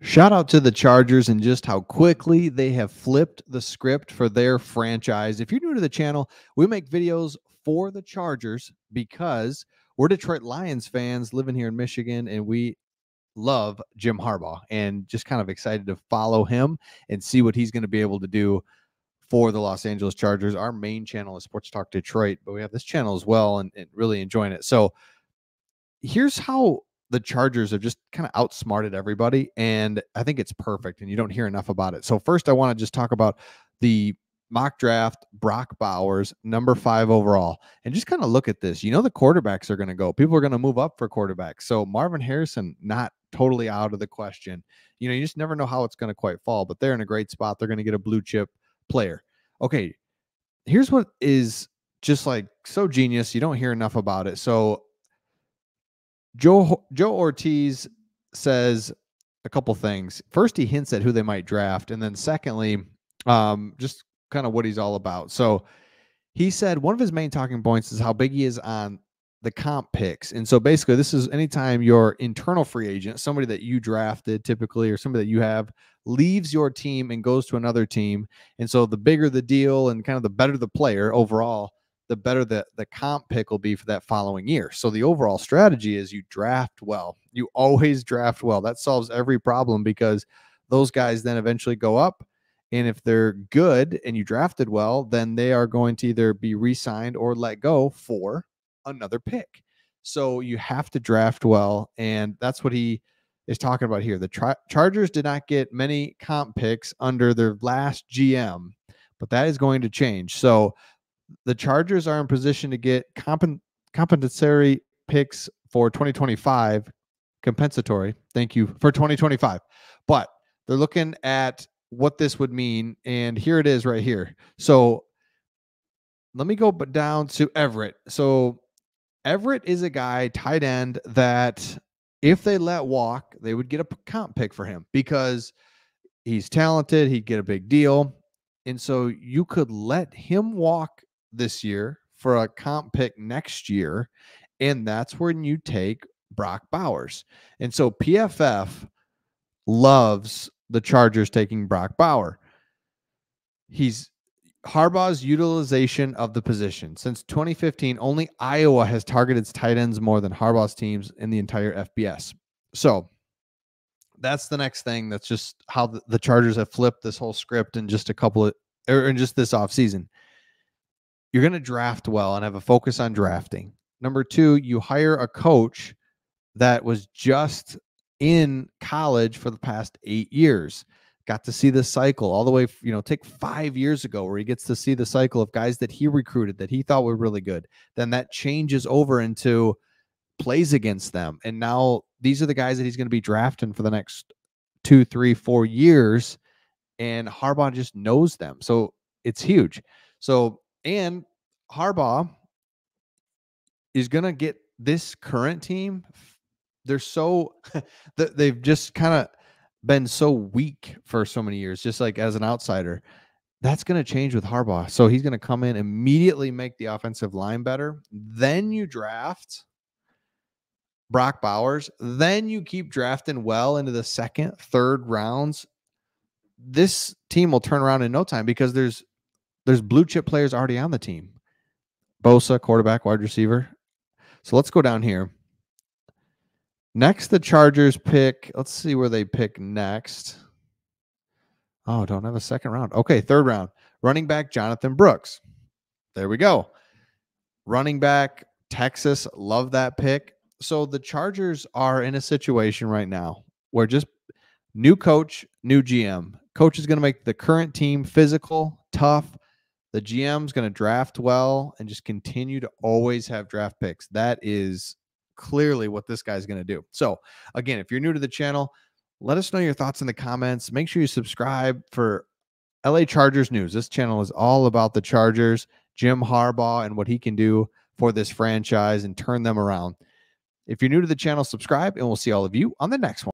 Shout out to the Chargers and just how quickly they have flipped the script for their franchise. If you're new to the channel, we make videos for the Chargers because we're Detroit Lions fans living here in Michigan, and we love Jim Harbaugh and just kind of excited to follow him and see what he's going to be able to do for the Los Angeles Chargers. Our main channel is Sports Talk Detroit, but we have this channel as well and really enjoying it. So here's how the Chargers have just kind of outsmarted everybody, and I think it's perfect, and you don't hear enough about it. So first, I want to just talk about the mock draft, Brock Bowers, number 5 overall, and just kind of look at this. You know, the quarterbacks are going to go. People are going to move up for quarterbacks. So Marvin Harrison, not totally out of the question. You know, you just never know how it's going to quite fall, but they're in a great spot. They're going to get a blue chip player. Okay, here's what is just like so genius. You don't hear enough about it. So Joe Ortiz says a couple things. First, he hints at who they might draft, and then secondly, just kind of what he's all about. So he said one of his main talking points is how big he is on the comp picks. And so basically, this is anytime your internal free agent, somebody that you drafted typically, or somebody that you have, leaves your team and goes to another team. And so the bigger the deal and kind of the better the player overall, the better the comp pick will be for that following year. So the overall strategy is you draft well. You always draft well. That solves every problem because those guys then eventually go up. And if they're good and you drafted well, then they are going to either be re-signed or let go for another pick. So you have to draft well. And that's what he is talking about here. The Chargers did not get many comp picks under their last GM, but that is going to change. So the Chargers are in position to get compensatory picks for 2025, compensatory, thank you, for 2025. But they're looking at what this would mean, and here it is right here. So let me go down to Everett. So Everett is a guy, tight end, that if they let walk, they would get a comp pick for him because he's talented, he'd get a big deal. And so you could let him walk this year for a comp pick next year, and that's when you take Brock Bowers. And so PFF loves the Chargers taking Brock Bowers. He's Harbaugh's utilization of the position. Since 2015, only Iowa has targeted its tight ends more than Harbaugh's teams in the entire FBS. So that's the next thing. That's just how the Chargers have flipped this whole script in just in just this offseason. You're going to draft well and have a focus on drafting. Number 2, you hire a coach that was just in college for the past 8 years. Got to see the cycle all the way, take 5 years ago where he gets to see the cycle of guys that he recruited that he thought were really good. Then that changes over into plays against them. And now these are the guys that he's going to be drafting for the next 2, 3, 4 years. And Harbaugh just knows them. So it's huge. So, and Harbaugh is going to get this current team. They're so, they've just kind of been so weak for so many years, just like as an outsider. That's going to change with Harbaugh. So he's going to come in, immediately make the offensive line better. Then you draft Brock Bowers. Then you keep drafting well into the 2nd, 3rd rounds. This team will turn around in no time because there's blue chip players already on the team. Bosa, quarterback, wide receiver. So let's go down here. Next, the Chargers pick. Let's see where they pick next. Oh, don't have a 2nd round. Okay, 3rd round. Running back Jonathan Brooks. There we go. Running back, Texas. Love that pick. So the Chargers are in a situation right now where just new coach, new GM. Coach is going to make the current team physical, tough. The GM's going to draft well and just continue to always have draft picks. That is clearly what this guy's going to do. So again, if you're new to the channel, let us know your thoughts in the comments. Make sure you subscribe for LA Chargers news. This channel is all about the Chargers, Jim Harbaugh, and what he can do for this franchise and turn them around. If you're new to the channel, subscribe, and we'll see all of you on the next one.